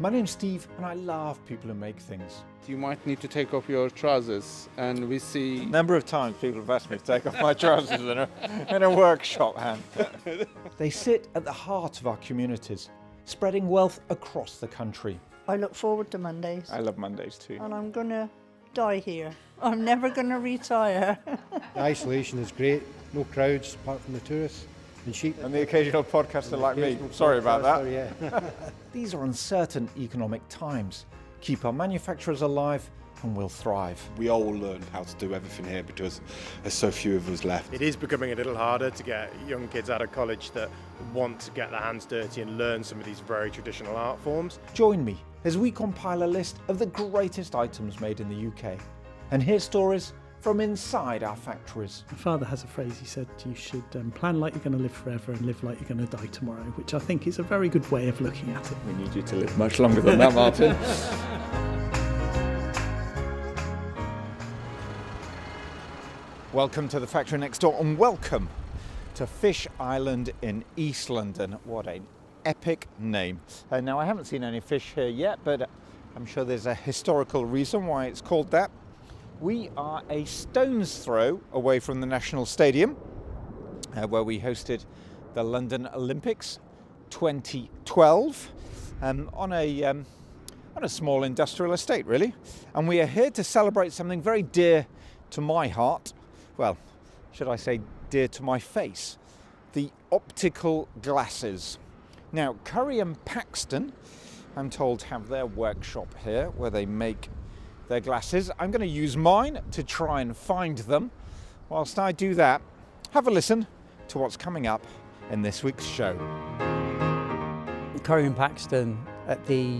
My name's Steve and I love people who make things. You might need to take off your trousers, and we see... A number of times people have asked me to take off my trousers in a workshop hand. They sit at the heart of our communities, spreading wealth across the country. I look forward to Mondays. I love Mondays too. And I'm going to die here. I'm never going to retire. The isolation is great. No crowds apart from the tourists and sheep. And the occasional podcaster like me. Sorry about that. Yeah. These are uncertain economic times. Keep our manufacturers alive and we'll thrive. We all learn how to do everything here because there's so few of us left. It is becoming a little harder to get young kids out of college that want to get their hands dirty and learn some of these very traditional art forms. Join me as we compile a list of the greatest items made in the UK and hear stories from inside our factories. My father has a phrase, he said, you should plan like you're going to live forever and live like you're going to die tomorrow, which I think is a very good way of looking at it. We need you to live much longer than that, Martin. Welcome to the factory next door and welcome to Fish Island in East London. What an epic name. Now I haven't seen any fish here yet, but I'm sure there's a historical reason why it's called that. We are a stone's throw away from the National Stadium, where we hosted the London Olympics 2012 on a small industrial estate, really. And we are here to celebrate something very dear to my heart. Well, should I say dear to my face? The Optical Glasses. Now, Curry and Paxton, I'm told, have their workshop here where they make their glasses. I'm going to use mine to try and find them. Whilst I do that, have a listen to what's coming up in this week's show. Curry Paxton at the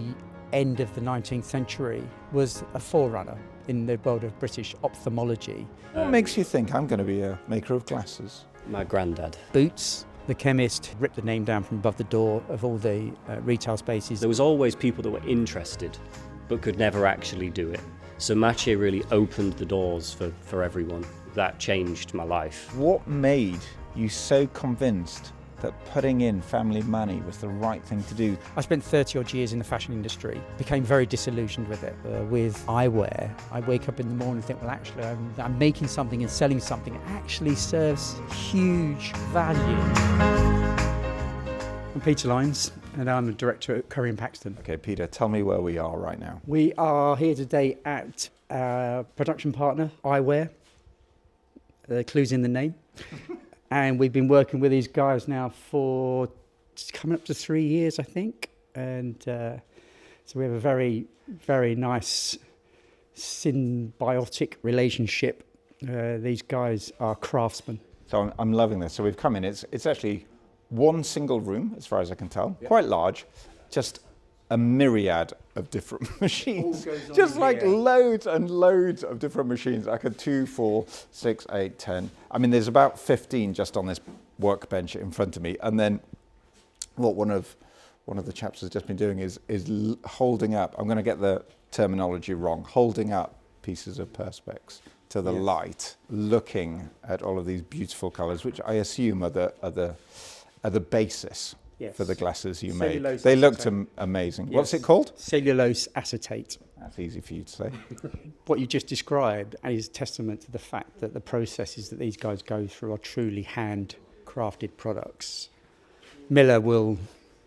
end of the 19th century was a forerunner in the world of British ophthalmology. What makes you think I'm going to be a maker of glasses? My Grandad. Boots, the chemist, ripped the name down from above the door of all the retail spaces. There was always people that were interested but could never actually do it. So Mathieu really opened the doors for everyone. That changed my life. What made you so convinced that putting in family money was the right thing to do? I spent 30 odd years in the fashion industry, became very disillusioned with it. With eyewear, I wake up in the morning and think, well, actually, I'm making something and selling something that actually serves huge value. I'm Peter Lynes, and I'm the director at Curry Paxton. Okay, Peter, tell me where we are right now. We are here today at our production partner, Eyewear. The clue's in the name. And we've been working with these guys now for coming up to 3 years, I think. And so we have a very, very nice symbiotic relationship. These guys are craftsmen. So I'm loving this. So we've come in. It's actually one single room, as far as I can tell, quite large, just a myriad of different machines, just like loads and loads of different machines, like a 2, 4, 6, 8, 10. I mean, there's about 15 just on this workbench in front of me. And then what one of the chaps has just been doing is holding up, I'm going to get the terminology wrong, holding up pieces of perspex to the light, looking at all of these beautiful colours, which I assume are the basis for the glasses you made. They looked amazing. Yes. What's it called? Cellulose acetate. That's easy for you to say. What you just described is testament to the fact that the processes that these guys go through are truly handcrafted products. Mila will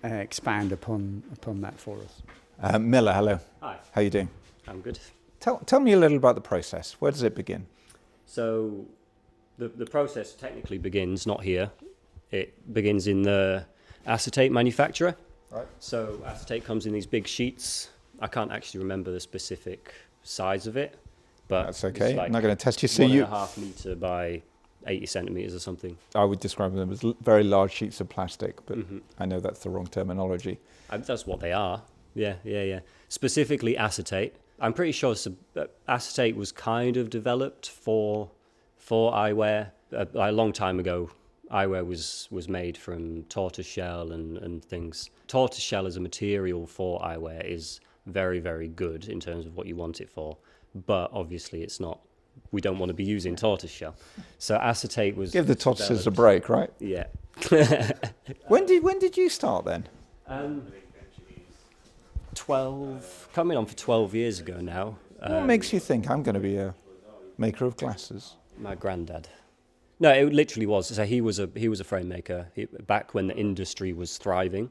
expand upon that for us. Mila, hello. Hi. How are you doing? I'm good. Tell me a little about the process. Where does it begin? So the process technically begins not here. It begins in the acetate manufacturer. Right. So acetate comes in these big sheets. I can't actually remember the specific size of it, but that's okay. It's like I'm not going to test you. So 1.5 meter by 80 centimeters or something. I would describe them as very large sheets of plastic, but I know that's the wrong terminology. That's what they are. Yeah. Specifically acetate. I'm pretty sure acetate was kind of developed for eyewear a long time ago. Eyewear was made from tortoiseshell and things. Tortoiseshell as a material for eyewear is very, very good in terms of what you want it for. But obviously it's not, we don't want to be using tortoiseshell. So acetate was... Give the tortoises a break, right? Yeah. When did you start then? coming on for 12 years ago now. What makes you think I'm going to be a maker of glasses? My granddad. No, it literally was. So he was a frame maker back when the industry was thriving.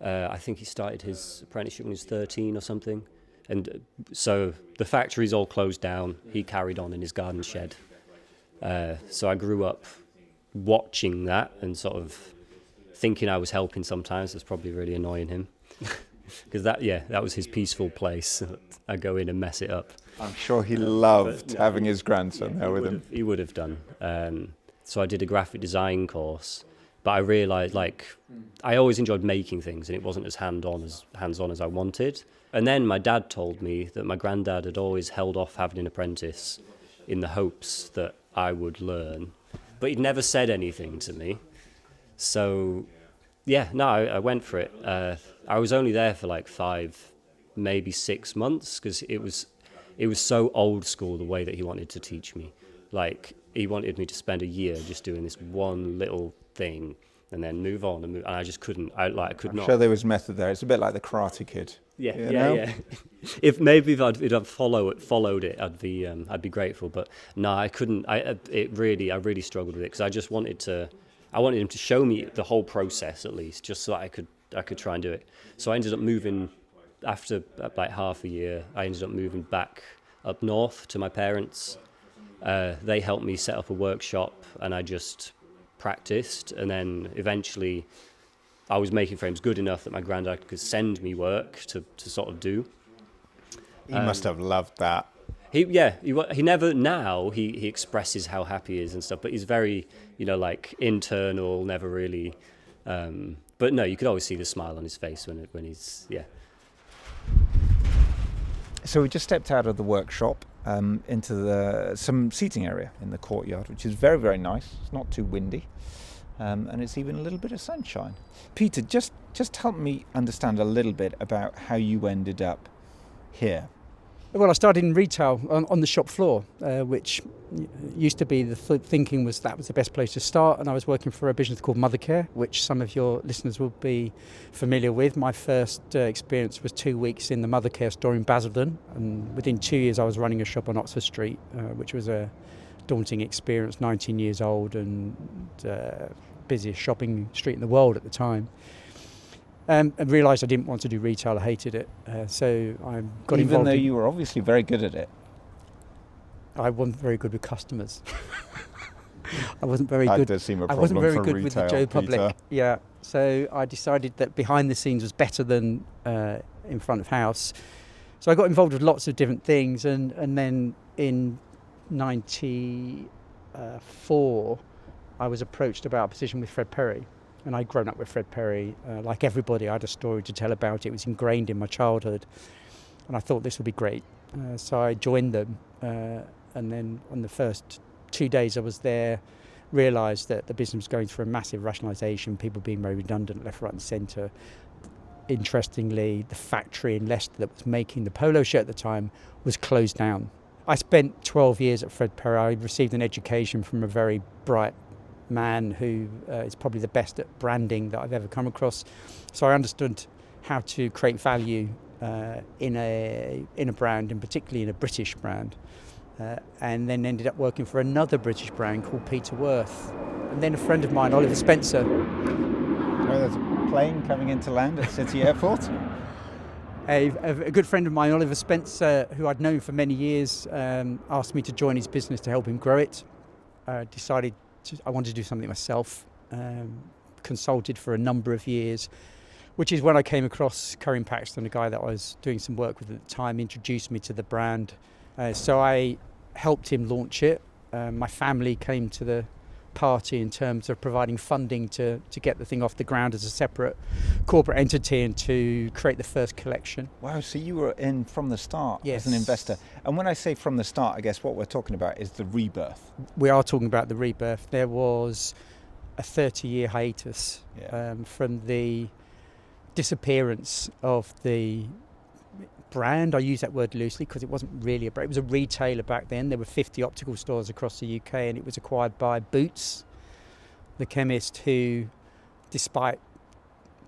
I think he started his apprenticeship when he was 13 or something. And so the factory's all closed down. He carried on in his garden shed. So I grew up watching that and sort of thinking I was helping sometimes. That's probably really annoying him. Because that was his peaceful place. I go in and mess it up. I'm sure he loved having his grandson there with him. He would have done. So I did a graphic design course, but I realised I always enjoyed making things, and it wasn't as hands-on as I wanted. And then my dad told me that my granddad had always held off having an apprentice in the hopes that I would learn, but he'd never said anything to me. So I went for it. I was only there for 5, maybe 6 months, because it was so old school the way that he wanted to teach me. He wanted me to spend a year just doing this one little thing and then move on and I just couldn't. I could not. I'm sure there was method there. It's a bit like the Karate Kid. Yeah. If I'd followed it, I'd be grateful. But no, I couldn't. I really struggled with it, because I just wanted him to show me the whole process at least, just so I could try and do it. So I ended up moving after half a year. I ended up moving back up north to my parents. They helped me set up a workshop, and I just practiced. And then eventually, I was making frames good enough that my granddad could send me work to sort of do. He must have loved that. He never now he expresses how happy he is and stuff, but he's very internal, never really. But no, you could always see the smile on his face when he's. So we just stepped out of the workshop into some seating area in the courtyard, which is very, very nice. It's not too windy, and it's even a little bit of sunshine. Peter, just help me understand a little bit about how you ended up here. Well, I started in retail on the shop floor, which used to be the thinking was that was the best place to start. And I was working for a business called Mothercare, which some of your listeners will be familiar with. My first experience was 2 weeks in the Mothercare store in Basildon. And within 2 years, I was running a shop on Oxford Street, which was a daunting experience, 19 years old and busiest shopping street in the world at the time. And realised I didn't want to do retail. I hated it. So I got involved. Even though you were obviously very good at it. I wasn't very good with customers. I wasn't very good. That does seem a problem. I wasn't very for good retail, with the Joe Public. Peter. Yeah. So I decided that behind the scenes was better than in front of house. So I got involved with lots of different things, and then in '94 I was approached about a position with Fred Perry. And I'd grown up with Fred Perry. Like everybody, I had a story to tell about it. It was ingrained in my childhood. And I thought this would be great. So I joined them. And then on the first 2 days I was there, realised that the business was going through a massive rationalisation, people being very redundant left, right and centre. Interestingly, the factory in Leicester that was making the polo shirt at the time was closed down. I spent 12 years at Fred Perry. I received an education from a very bright man who is probably the best at branding that I've ever come across. So I understood how to create value in a brand, and particularly in a British brand. And then ended up working for another British brand called Peter Worth. And then a friend of mine, Oliver Spencer. Oh, there's a plane coming into land at City Airport. A good friend of mine, Oliver Spencer, who I'd known for many years, asked me to join his business to help him grow it. Decided I wanted to do something myself, consulted for a number of years, which is when I came across Curry Paxton, a guy that I was doing some work with at the time, introduced me to the brand. So I helped him launch it. My family came to the party in terms of providing funding to get the thing off the ground as a separate corporate entity and to create the first collection. Wow, so you were in from the start Yes. as an investor. And when I say from the start, I guess what we're talking about is the rebirth. We are talking about the rebirth. There was a 30-year hiatus from the disappearance of the brand. I use that word loosely because it wasn't really a brand. It was a retailer back then. There were 50 optical stores across the UK, and it was acquired by Boots, the chemist who, despite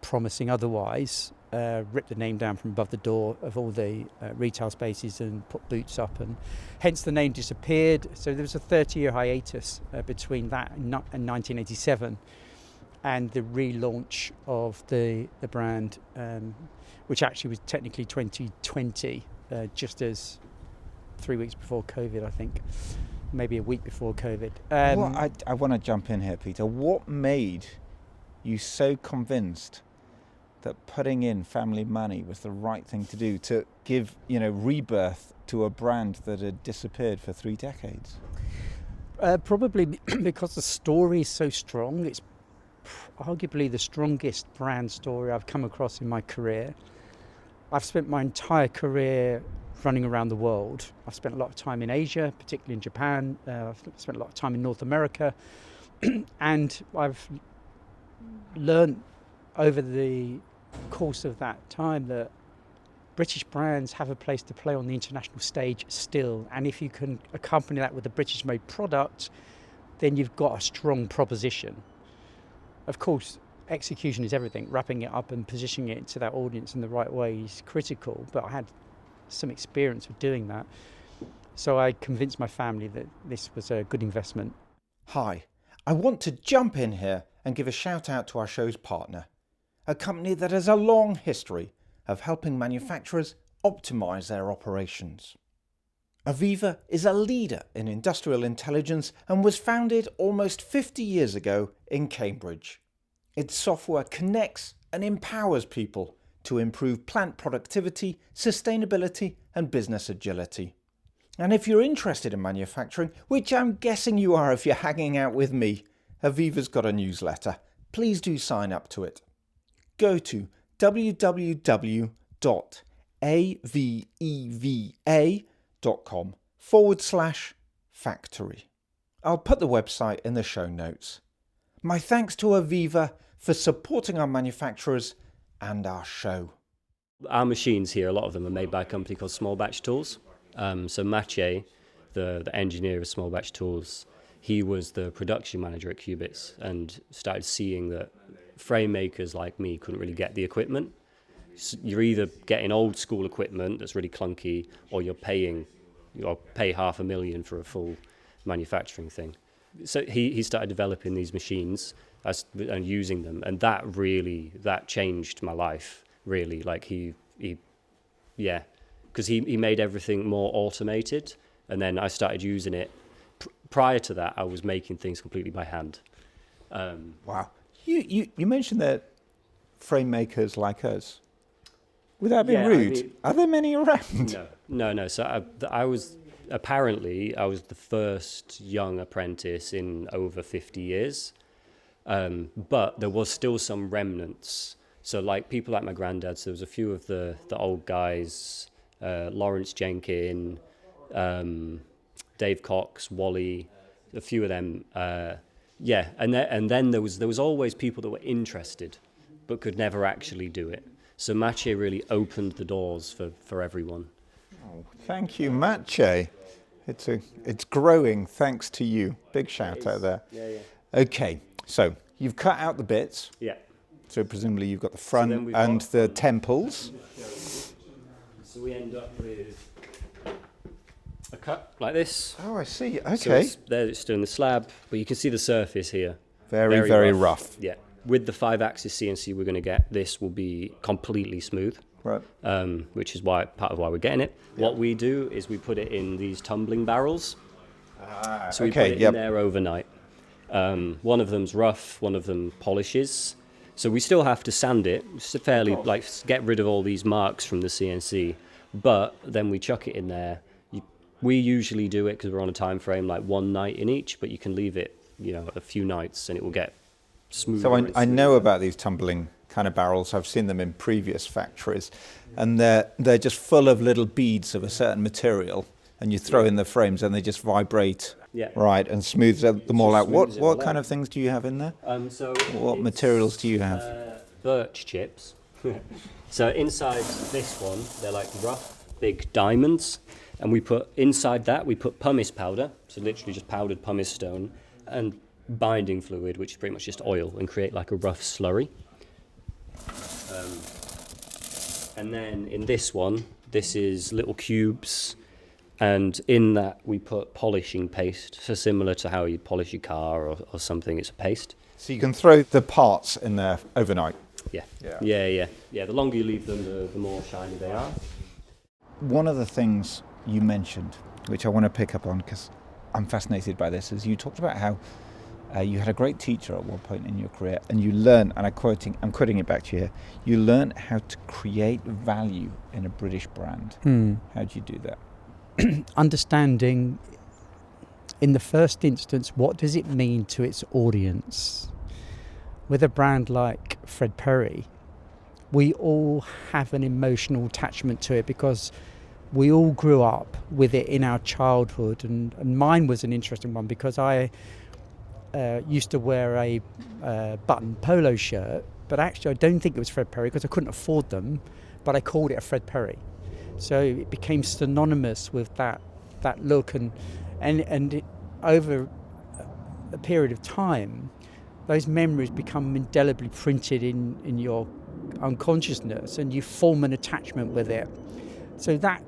promising otherwise, ripped the name down from above the door of all the retail spaces and put boots up, and hence the name disappeared. So there was a 30-year hiatus between that and 1987 and the relaunch of the brand, which actually was technically 2020, just as 3 weeks before COVID, I think, maybe a week before COVID. I want to jump in here, Peter. What made you so convinced that putting in family money was the right thing to do to give, rebirth to a brand that had disappeared for 3 decades? Probably because the story is so strong. It's arguably the strongest brand story I've come across in my career. I've spent my entire career running around the world. I've spent a lot of time in Asia, particularly in Japan. I've spent a lot of time in North America. And I've learned over the course of that time that British brands have a place to play on the international stage still. And if you can accompany that with a British-made product, then you've got a strong proposition. Of course, execution is everything. Wrapping it up and positioning it to that audience in the right way is critical. But I had some experience of doing that. So I convinced my family that this was a good investment. Hi, I want to jump in here and give a shout out to our show's partner, a company that has a long history of helping manufacturers optimize their operations. Aviva is a leader in industrial intelligence and was founded almost 50 years ago in Cambridge. Its software connects and empowers people to improve plant productivity, sustainability, and business agility. And if you're interested in manufacturing, which I'm guessing you are if you're hanging out with me, Aviva's got a newsletter. Please do sign up to it. Go to www.aveva.com/factory. I'll put the website in the show notes. My thanks to Aviva for supporting our manufacturers and our show. Our machines here, a lot of them are made by a company called Small Batch Tools. So Maciej, the engineer of Small Batch Tools, he was the production manager at Qubits and started seeing that frame makers like me couldn't really get the equipment. So you're either getting old school equipment that's really clunky, or you're pay $500,000 for a full manufacturing thing. So he started developing these machines and using them, and that changed my life really. Like because he made everything more automated, and then I started using it. Prior to that, I was making things completely by hand. Wow. You mentioned that frame makers like us. Without being rude, are there many around? No. So I was the first young apprentice in over 50 years. But there was still some remnants. So like people like my granddad, so there was a few of the old guys, Lawrence Jenkin, Dave Cox, Wally, a few of them. And then there was always people that were interested but could never actually do it. So Maciej really opened the doors for everyone. Oh, thank you, Maciej. It's growing thanks to you. Big shout out there. Yeah. Okay, so you've cut out the bits. Yeah. So presumably you've got the front and the temples. So we end up with a cut like this. Oh, I see. Okay. So it's still in the slab, but you can see the surface here. Very rough. Yeah. With the 5-axis CNC we're going to get, this will be completely smooth. Right. Which is part of why we're getting it. Yep. What we do is we put it in these tumbling barrels. So we put it in there overnight. One of them's rough, one of them polishes. So we still have to sand it, fairly, get rid of all these marks from the CNC. But then we chuck it in there. We usually do it because we're on a time frame, like one night in each, but you can leave it, a few nights and it will get smoother. So I know about these tumbling kind of barrels. I've seen them in previous factories, and they're just full of little beads of a certain material, and you throw in the frames and they just vibrate. Yeah. Right, and smooths them all out. What kind of things do you have in there? What materials do you have? Birch chips. So inside this one, they're like rough, big diamonds. And we put pumice powder, so literally just powdered pumice stone, and binding fluid, which is pretty much just oil, and create like a rough slurry. And then in this one, this is little cubes, and in that we put polishing paste, so similar to how you polish your car or something, it's a paste. So you can throw the parts in there overnight. Yeah. Yeah. Yeah, the longer you leave them, the more shiny they are. One of the things you mentioned, which I want to pick up on because I'm fascinated by this, is you talked about how you had a great teacher at one point in your career, and you learned, and I'm quoting it back to you here, you learned how to create value in a British brand. How do you do that? Understanding, in the first instance, what does it mean to its audience? With a brand like Fred Perry, we all have an emotional attachment to it because we all grew up with it in our childhood, and mine was an interesting one because I used to wear a button polo shirt, but actually I don't think it was Fred Perry because I couldn't afford them, but I called it a Fred Perry. So it became synonymous with that look, and it, over a period of time, those memories become indelibly printed in your unconsciousness, and you form an attachment with it. So that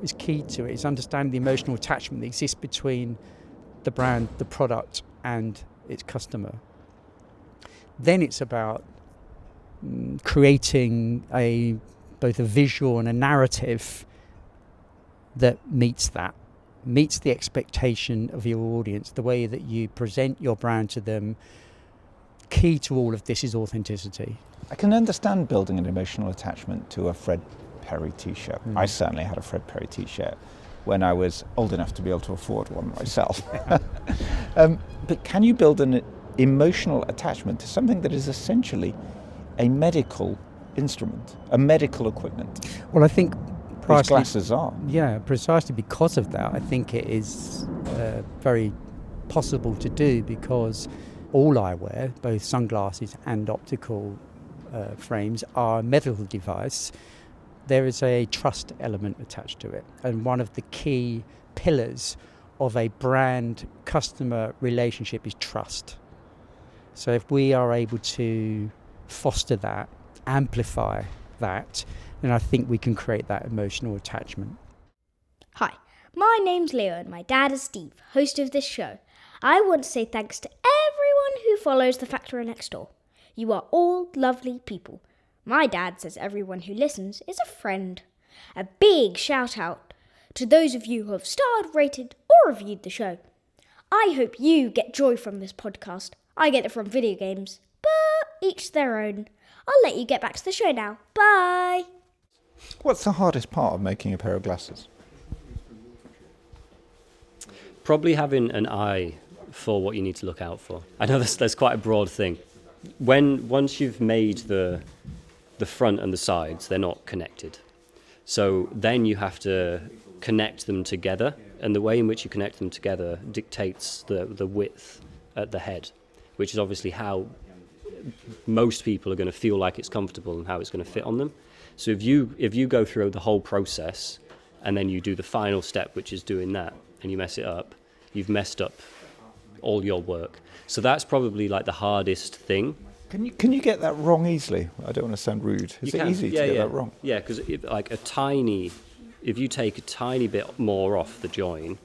is key to it, is understanding the emotional attachment that exists between the brand, the product, and its customer. Then it's about creating both a visual and a narrative that meets the expectation of your audience, the way that you present your brand to them. Key to all of this is authenticity. I can understand building an emotional attachment to a Fred Perry t-shirt. I certainly had a Fred Perry t-shirt when I was old enough to be able to afford one myself. But can you build an emotional attachment to something that is essentially a medical instrument, a medical equipment? Well, I think these glasses are. Yeah, precisely because of that, I think it is very possible to do, because all eyewear, both sunglasses and optical frames, are a medical device. There is a trust element attached to it, and one of the key pillars of a brand customer relationship is trust. So if we are able to foster that, amplify that, then I think we can create that emotional attachment. Hi, my name's Leo and my dad is Steve, host of this show. I want to say thanks to everyone who follows the Factory Next Door. You are all lovely people. My dad says everyone who listens is a friend. A big shout out to those of you who have starred, rated or reviewed the show. I hope you get joy from this podcast. I get it from video games, but each their own. I'll let you get back to the show now. Bye! What's the hardest part of making a pair of glasses? Probably having an eye for what you need to look out for. I know that's quite a broad thing. Once you've made the front and the sides, they're not connected. So then you have to connect them together, and the way in which you connect them together dictates the width at the head, which is obviously how most people are going to feel like it's comfortable and how it's going to fit on them. So if you go through the whole process and then you do the final step, which is doing that, and you mess it up, you've messed up all your work. So that's probably like the hardest thing. Can you get that wrong easily? I don't want to sound rude. Is it easy to get that wrong? Yeah, because if you take a tiny bit more off the join,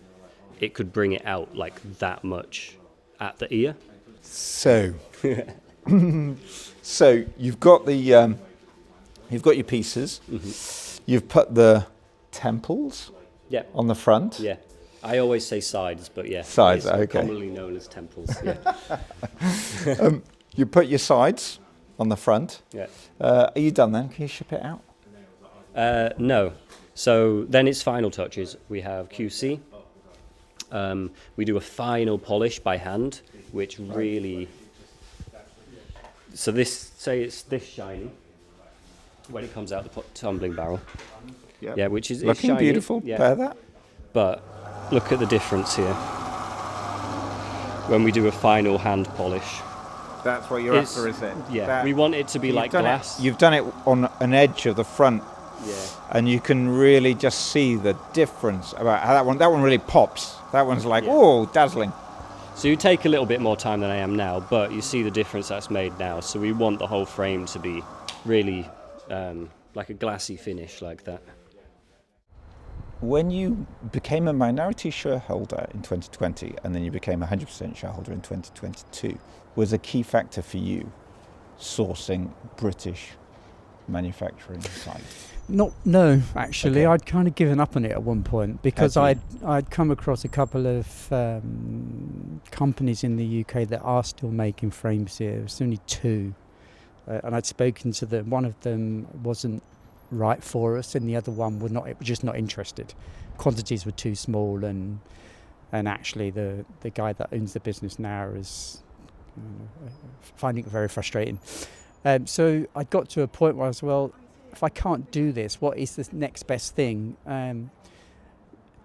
it could bring it out like that much at the ear. So, so you've got your pieces. Mm-hmm. You've put the temples on the front. Yeah. I always say sides, but yeah. Sides, it's okay. Commonly known as temples, yeah. You put your sides on the front. Yeah. Are you done then? Can you ship it out? No. So then it's final touches. We have QC. We do a final polish by hand, which really... So it's this shiny when it comes out the tumbling barrel. Yep. Yeah, which is looking shiny, beautiful. yeah. Bear that. But look at the difference here when we do a final hand polish. That's what you're after, is it? Yeah, we want it to be like glass. You've done it on an edge of the front, and you can really just see the difference about how that one really pops. That one's like, oh, dazzling. So you take a little bit more time than I am now, but you see the difference that's made now. So we want the whole frame to be really like a glassy finish like that. When you became a minority shareholder in 2020 and then you became a 100% shareholder in 2022, was a key factor for you sourcing British manufacturing sites? No, actually, Okay. I'd kind of given up on it at one point because Had you? I'd come across a couple of companies in the UK that are still making frames here. There's only two, and I'd spoken to them. One of them wasn't right for us, and the other one was just not interested. Quantities were too small, and actually the guy that owns the business now is finding it very frustrating. So I got to a point where I was, well, if I can't do this, what is the next best thing?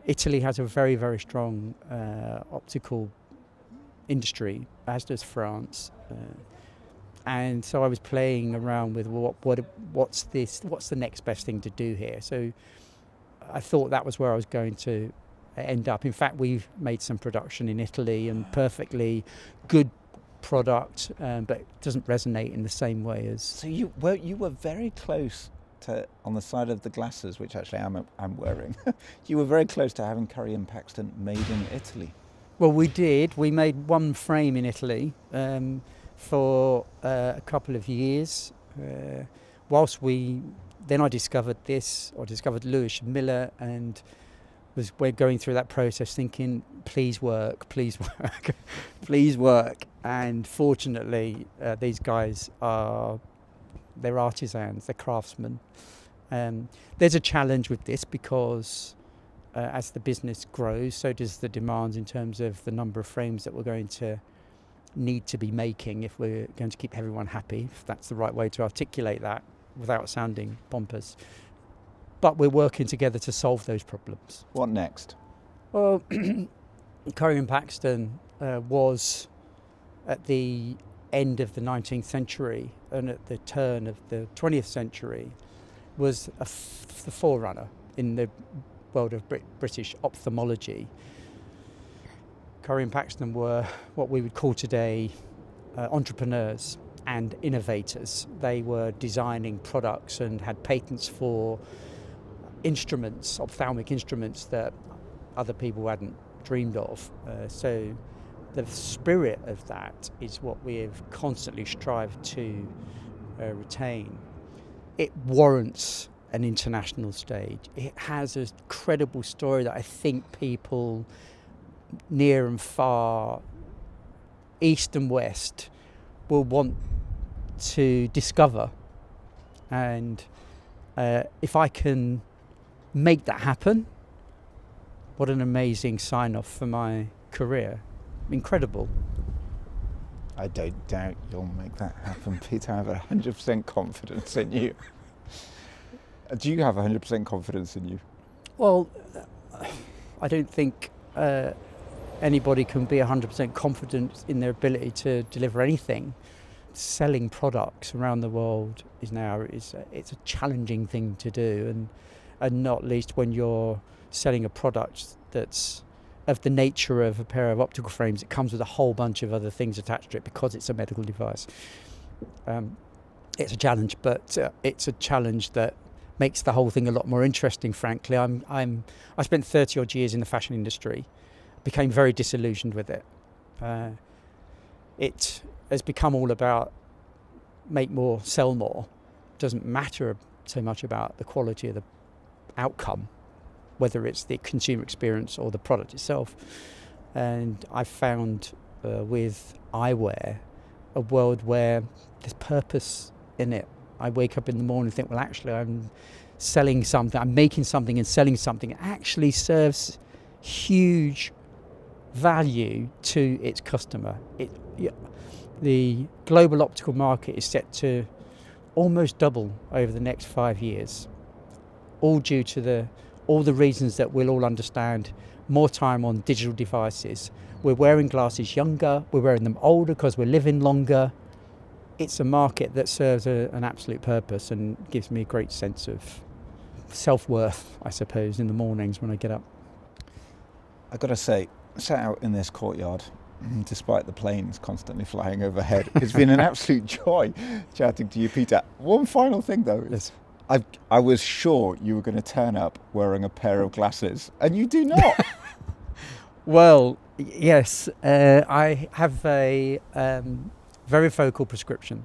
Italy has a very, very strong optical industry, as does France. And so I was playing around with what's the next best thing to do here. So I thought that was where I was going to end up. In fact, we've made some production in Italy and perfectly good product, but it doesn't resonate in the same way as. So you were very close to, on the side of the glasses, which actually I'm wearing. You were very close to having Curry and Paxton made in Italy. Well, we did. We made one frame in Italy for a couple of years. Then I discovered Lewis and Mila, and we're going through that process thinking, please work. Please work. And fortunately, these guys they're artisans, they're craftsmen. There's a challenge with this because as the business grows, so does the demands in terms of the number of frames that we're going to need to be making if we're going to keep everyone happy, if that's the right way to articulate that without sounding pompous. But we're working together to solve those problems. What next? Well, Curry and Paxton was at the end of the 19th century and at the turn of the 20th century was the forerunner in the world of British ophthalmology. Curry and Paxton were what we would call today entrepreneurs and innovators. They were designing products and had patents for instruments, ophthalmic instruments that other people hadn't dreamed of. So the spirit of that is what we have constantly strived to retain. It warrants an international stage. It has a credible story that I think people near and far, east and west, will want to discover. And if I can make that happen, what an amazing sign-off for my career. Incredible. I don't doubt you'll make that happen, Peter. I have 100% confidence in you. Do you have 100% confidence in you? Well, I don't think anybody can be 100% confident in their ability to deliver anything. Selling products around the world it's a challenging thing to do, and not least when you're selling a product that's of the nature of a pair of optical frames. It comes with a whole bunch of other things attached to it because it's a medical device. It's a challenge, but it's a challenge that makes the whole thing a lot more interesting, frankly. I spent 30 odd years in the fashion industry, became very disillusioned with it. It has become all about make more, sell more. It doesn't matter so much about the quality of the outcome, whether it's the consumer experience or the product itself. And I found with eyewear a world where there's purpose in it. I wake up in the morning and think, well, actually, I'm selling something, I'm making something and selling something. It actually serves huge value to its customer. The global optical market is set to almost double over the next 5 years, all due to all the reasons that we'll all understand. More time on digital devices. We're wearing glasses younger, we're wearing them older because we're living longer. It's a market that serves an absolute purpose and gives me a great sense of self-worth, I suppose, in the mornings when I get up. I've got to say, sat out in this courtyard, despite the planes constantly flying overhead, it's been an absolute joy chatting to you, Peter. One final thing, though. Yes. I was sure you were going to turn up wearing a pair of glasses, and you do not. Well, yes, I have a varifocal prescription,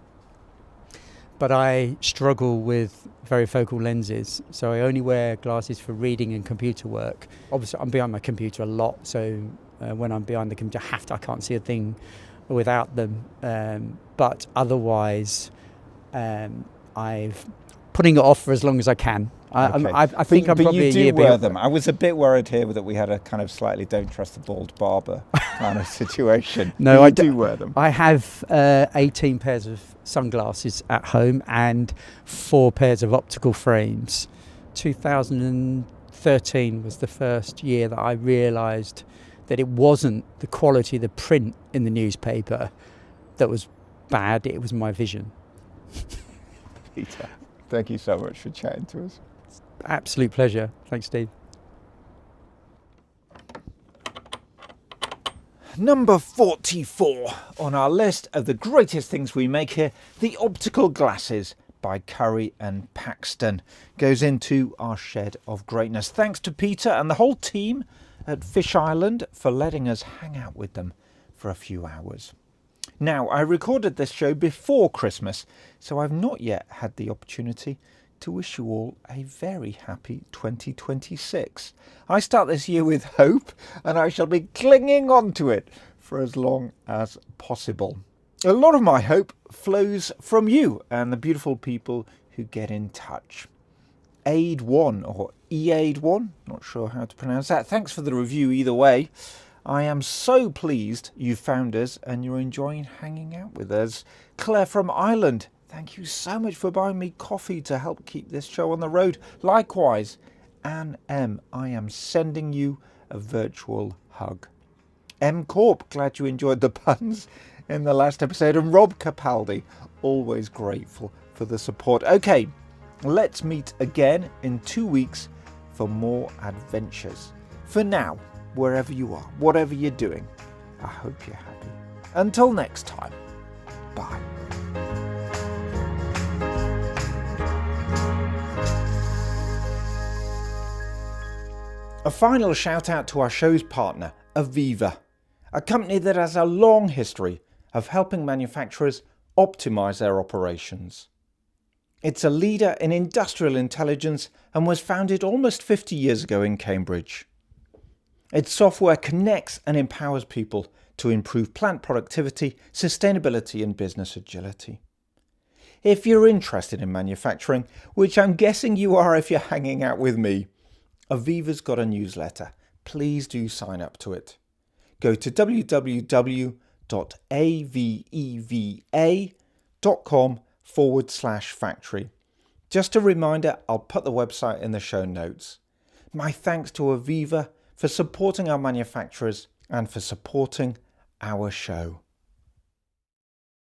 but I struggle with varifocal lenses, so I only wear glasses for reading and computer work. Obviously, I'm behind my computer a lot, so when I'm behind the computer, I can't see a thing without them. But otherwise, I've putting it off for as long as I can. I think I'm probably a year. But you do wear them. I was a bit worried here that we had a kind of slightly don't trust the bald barber kind of situation. No, I do wear them. I have 18 pairs of sunglasses at home and 4 pairs of optical frames. 2013 was the first year that I realised that it wasn't the quality of the print in the newspaper that was bad, it was my vision. Peter, thank you so much for chatting to us. Absolute pleasure. Thanks, Steve. Number 44 on our list of the greatest things we make here, the Optical Glasses by Curry and Paxton, goes into our shed of greatness. Thanks to Peter and the whole team at Fish Island for letting us hang out with them for a few hours. Now, I recorded this show before Christmas, so I've not yet had the opportunity to wish you all a very happy 2026. I start this year with hope, and I shall be clinging on to it for as long as possible. A lot of my hope flows from you and the beautiful people who get in touch. Aid1 or Eaid1, not sure how to pronounce that. Thanks for the review either way. I am so pleased you found us and you're enjoying hanging out with us. Claire from Ireland, thank you so much for buying me coffee to help keep this show on the road. Likewise, Anne M, I am sending you a virtual hug. M Corp, glad you enjoyed the puns in the last episode. And Rob Capaldi, always grateful for the support. Okay, let's meet again in 2 weeks for more adventures. For now, wherever you are, whatever you're doing, I hope you're happy. Until next time, bye. A final shout out to our show's partner, Aviva, a company that has a long history of helping manufacturers optimize their operations. It's a leader in industrial intelligence and was founded almost 50 years ago in Cambridge. Its software connects and empowers people to improve plant productivity, sustainability and business agility. If you're interested in manufacturing, which I'm guessing you are if you're hanging out with me, Aviva's got a newsletter. Please do sign up to it. Go to www.aveva.com/factory. Just a reminder, I'll put the website in the show notes. My thanks to Aviva for supporting our manufacturers and for supporting our show.